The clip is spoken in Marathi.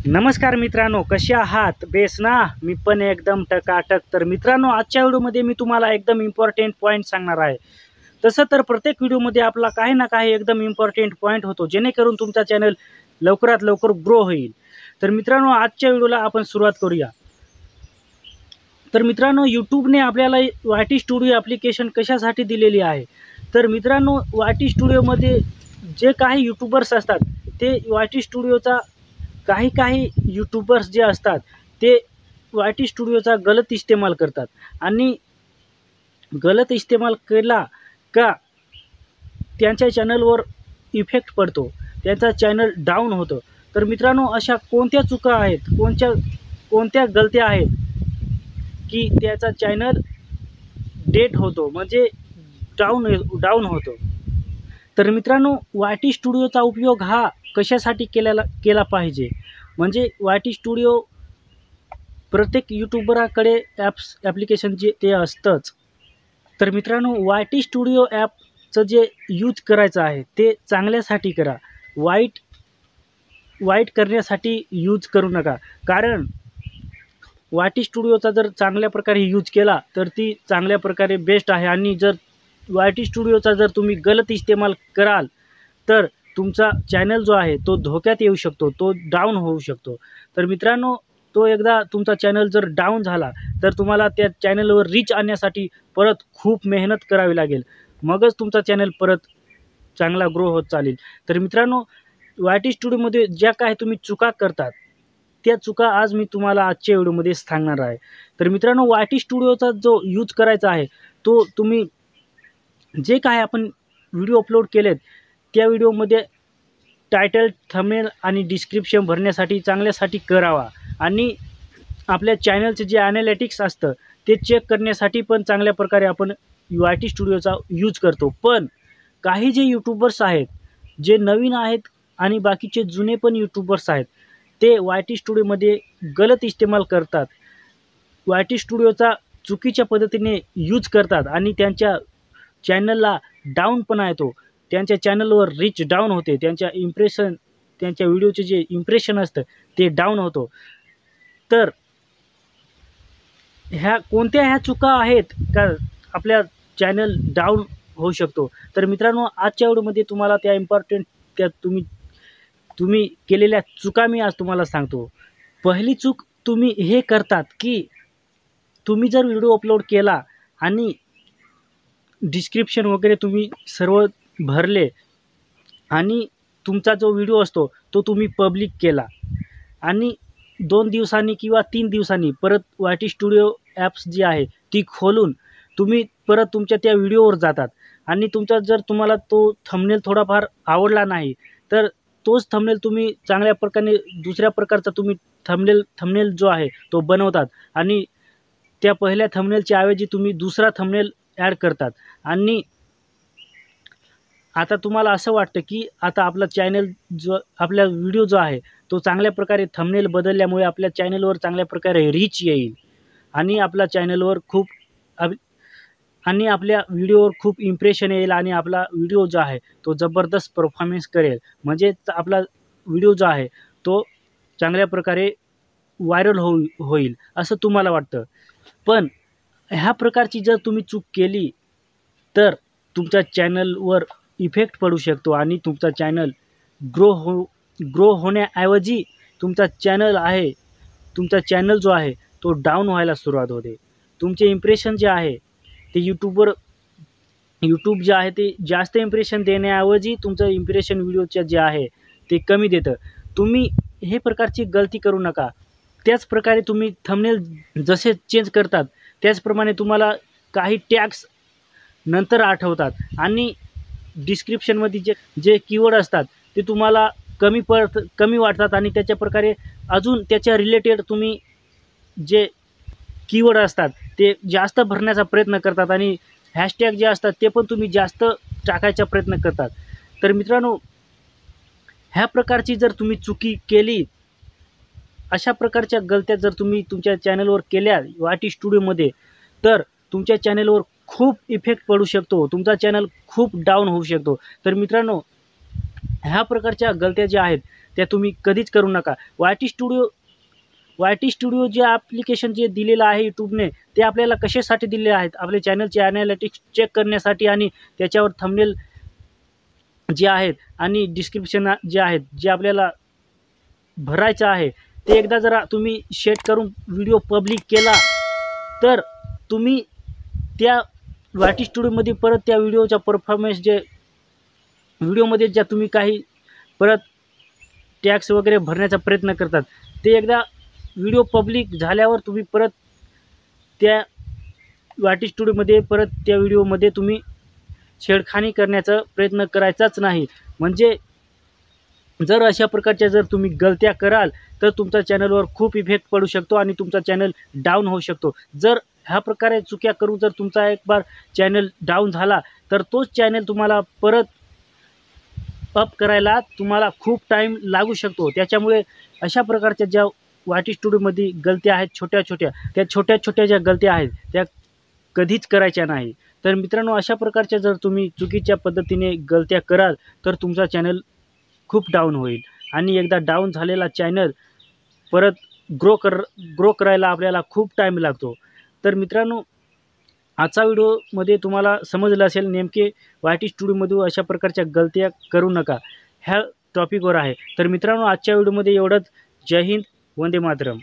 नमस्कार मित्रांनो, कसे आहात? बेस ना? मी पण एकदम टकाटक. तर मित्रांनो, आजच्या व्हिडिओमध्ये मी तुम्हाला एकदम इम्पॉर्टंट पॉईंट सांगणार आहे. तसं तर प्रत्येक व्हिडिओमध्ये आपला काही ना काही एकदम इम्पॉर्टंट पॉईंट होतो, जेणेकरून तुमचा चॅनल लवकरात लवकर ग्रो होईल. तर मित्रांनो, आजच्या व्हिडिओला आपण सुरुवात करूया. तर मित्रांनो, यूट्यूबने आपल्याला वाय-टी स्टुडिओ ॲप्लिकेशन कशासाठी दिलेली आहे? तर मित्रांनो, वाय-टी स्टुडिओमध्ये जे काही यूट्यूबर्स असतात, ते वाय-टी स्टुडिओचा काही यूट्यूबर्स जे असतात ते वाय-टी स्टुडिओचा गलत इस्तेमाल करतात आणि गलत इस्तेमाल केला का त्यांच्या चॅनलवर इफेक्ट पडतो, त्यांचा चॅनल डाऊन होतं. तर मित्रांनो, अशा कोणत्या चुका आहेत, कोणत्या गलत्या आहेत की त्याचा चॅनल डेट होतो, म्हणजे डाऊन होतो. तर मित्रांनो, वाय-टी स्टुडिओचा उपयोग हा कशासाठी केला पाहिजे? म्हणजे वाय-टी स्टुडिओ प्रत्येक यूट्यूबराकडे ॲप्लिकेशन जे ते असतंच. तर मित्रांनो, वाय-टी स्टुडिओ ॲपचं जे यूज करायचं आहे ते चांगल्यासाठी करा. वाईट करण्यासाठी यूज करू नका. कारण वाय-टी स्टुडिओचा जर चांगल्या प्रकारे यूज केला तर ती चांगल्या प्रकारे बेस्ट आहे, आणि जर वाय-टी स्टुडिओचा जर तुम्ही गलत इस्तेमाल कराल तर तुमचा चॅनल जो आहे तो धोक्यात येऊ शकतो, तो डाऊन होऊ शकतो. तर मित्रांनो, तो एकदा तुमचा चॅनल जर डाऊन झाला तर तुम्हाला त्या चॅनलवर रीच आणण्यासाठी परत खूप मेहनत करावी लागेल. मगच तुमचा चॅनल परत चांगला ग्रो होत चालेल. तर मित्रांनो, वाय-टी स्टुडिओमध्ये ज्या काही तुम्ही चुका करतात, त्या चुका आज मी तुम्हाला आजच्या व्हिडिओमध्ये सांगणार आहे. तर मित्रांनो, वाय-टी स्टुडिओचा जो यूज करायचा आहे तो तुम्ही जे काही आपण व्हिडिओ अपलोड केलेत त्या व्हिडिओमध्ये टायटल, थंबनेल आणि डिस्क्रिप्शन भरण्यासाठी चांगल्यासाठी करावा, आणि आपल्या चॅनलचे जे ॲनालिटिक्स असतं ते चेक करण्यासाठी पण चांगल्या प्रकारे आपण वाय-टी स्टुडिओचा यूज करतो. पण काही जे यूट्यूबर्स आहेत, जे नवीन आहेत आणि बाकीचे जुने पण यूट्यूबर्स आहेत, ते वाय-टी स्टुडिओमध्ये गलत इस्तेमाल करतात. वाय-टी स्टुडिओचा चुकीच्या पद्धतीने यूज करतात आणि त्यांच्या चॅनलला डाऊनपणा येतो. त्यांच्या चॅनलवर रीच डाऊन होते. त्यांच्या व्हिडिओचे जे इम्प्रेशन असतं ते डाऊन होतो. तर ह्या चुका आहेत का आपल्या चॅनल डाऊन होऊ शकतो? तर मित्रांनो, आजच्या व्हिडिओमध्ये तुम्हाला त्या तुम्ही केलेल्या चुका मी आज तुम्हाला सांगतो. पहिली चूक तुम्ही हे करतात की तुम्ही जर व्हिडिओ अपलोड केला आणि डिस्क्रिप्शन वगैरे तुम्ही सर्व भरले आणि तुमचा जो व्हिडिओ असतो तो तुम्ही पब्लिक केला, आणि 2 दिवसांनी किंवा 3 दिवसांनी परत वाय-टी स्टुडिओ ॲप्स जी आहे ती खोलून तुम्ही परत तुमच्या त्या व्हिडिओवर जातात, आणि तुम्हाला तो थंबनेल थोडाफार आवडला नाही तर तोच थंबनेल तुम्ही चांगल्या प्रकारे दुसऱ्या प्रकारचा तुम्ही थंबनेल जो आहे तो बनवतात, आणि त्या पहिल्या थंबनेलच्या ऐवजी तुम्ही दुसरा थंबनेल ॲड करतात, आणि आता तुम्हाला असं वाटतं की आता आपला व्हिडिओ जो आहे तो चांगल्या प्रकारे थंबनेल बदलल्यामुळे आपल्या चॅनलवर चांगल्या प्रकारे रीच येईल, आणि आपल्या व्हिडिओवर खूप इम्प्रेशन येईल, आणि आपला व्हिडिओ जो आहे तो जबरदस्त परफॉर्मन्स करेल. म्हणजे आपला व्हिडिओ जो आहे तो चांगल्या प्रकारे व्हायरल होईल असं तुम्हाला वाटतं. पण ह्या प्रकारची जर तुम्ही चूक केली तर तुमच्या चॅनलवर इफेक्ट पडू शकतो, आणि तुमचा चॅनल ग्रो होण्याऐवजी तुमचा चॅनल जो आहे तो डाऊन व्हायला सुरुवात होते. तुमचे इम्प्रेशन जे आहे ते यूट्यूब जे आहे ते जास्त इम्प्रेशन देण्याऐवजी तुमचं इम्प्रेशन व्हिडिओचे जे आहे ते कमी देतं. तुम्ही हे प्रकारची गलती करू नका. त्याचप्रकारे तुम्ही थंबनेल जसे चेंज करतात त्याचप्रमाणे तुम्हाला काही टॅग्स नंतर आठवतात, आणि डिस्क्रिप्शनमध्ये जे कीवर्ड असतात ते तुम्हाला कमी वाटतात, आणि त्याच्या प्रकारे अजून त्याच्या रिलेटेड तुम्ही जे कीवर्ड असतात ते जास्त भरण्याचा प्रयत्न करतात, आणि हॅशटॅग जे असतात ते पण तुम्ही जास्त टाकायचा प्रयत्न करतात. तर मित्रांनो, ह्या प्रकारची जर तुम्ही चुकी केली, अशा प्रकारच्या गलत्या जर तुम्ही तुमच्या चॅनलवर केल्या वाय-टी स्टुडिओमध्ये, तर तुमच्या चॅनलवर खूप इफेक्ट पडू शकतो, तुमचा चॅनल खूप डाऊन होऊ शकतो. तर मित्रांनो, ह्या प्रकारच्या गलत्या ज्या आहेत त्या तुम्ही कधीच करू नका. वाय टी स्टुडिओ जे ॲप्लिकेशन जे दिलेलं आहे यूट्यूबने, ते आपल्याला कशासाठी दिले आहेत? आपल्या चॅनलचे ॲनालिटिक्स चेक करण्यासाठी आणि त्याच्यावर थंबनेल जे आहेत आणि डिस्क्रिप्शन जे आहेत, जे आपल्याला भरायचं आहे, ते एकदा जरा तुम्ही सेट करून व्हिडिओ पब्लिक केला, तर तुम्ही त्या वाय टी स्टुडिओमध्ये परत त्या व्हिडिओचा परफॉर्मन्स जे व्हिडिओमध्ये ज्या तुम्ही काही परत टॅक्स वगैरे भरण्याचा प्रयत्न करतात, ते एकदा व्हिडिओ पब्लिक झाल्यावर तुम्ही परत त्या वाय टी स्टुडिओमध्ये परत त्या व्हिडिओमध्ये तुम्ही छेडखानी करण्याचा प्रयत्न करायचाच नाही. म्हणजे जर अशा प्रकारच्या जर तुम्ही गलत्या कराल, तर तुमच्या चॅनलवर खूप इफेक्ट पडू शकतो आणि तुमचा चॅनल डाऊन होऊ शकतो. जर ह्या प्रकारे चुक्या करून जर तुमचा एक बार चॅनल डाऊन झाला, तर तोच चॅनल तुम्हाला परत अप करायला तुम्हाला खूप टाईम लागू शकतो. त्याच्यामुळे अशा प्रकारच्या ज्या वाय टी स्टुडिओमध्ये गलत्या आहेत छोट्या-छोट्या, त्या छोट्या-छोट्या ज्या गलत्या आहेत, त्या कधीच करायच्या नाही. तर मित्रांनो, अशा प्रकारच्या जर तुम्ही चुकीच्या पद्धतीने गलत्या कराल, तर तुमचा चॅनल खूप डाऊन होईल आणि एकदा डाऊन झालेला चॅनल परत ग्रो करायला आपल्याला खूप टाईम लागतो. तर मित्रांनो, आजचा व्हिडिओमध्ये तुम्हाला समजलं असेल नेमके वाय टी स्टुडिओमध्ये अशा प्रकारच्या गलत्या करू नका ह्या टॉपिकवर आहे. तर मित्रांनो, आजच्या व्हिडिओमध्ये एवढंच. जय हिंद, वंदे मातरम.